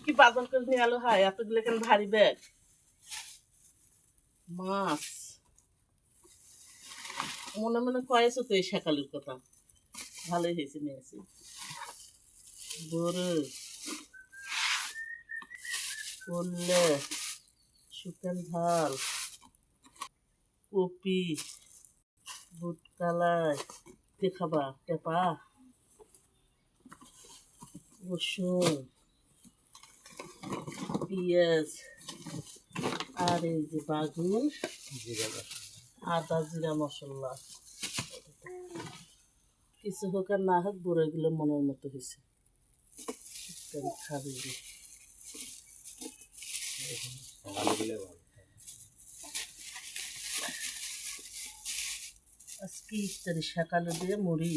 কি বাজার করে নিয়ে আলো হয় এতগুলো কেন ভারী ব্যাগ মাছ মনে মনে কয়েছো তো এই সকালের কথা ভালোই হয়েছে নিয়েছি বড় করলে শুকান ঝাল কপি বুট কালাই দেখাবা টেপা রসুন পেঁয়াজ আর এই যে বাগুন আদা জিরা মশলা কিছু হোক আর না হোক বড়গুলো মনের মতো হয়েছে খাবে আজকে ইফতারি সকালে দিয়ে মুড়ি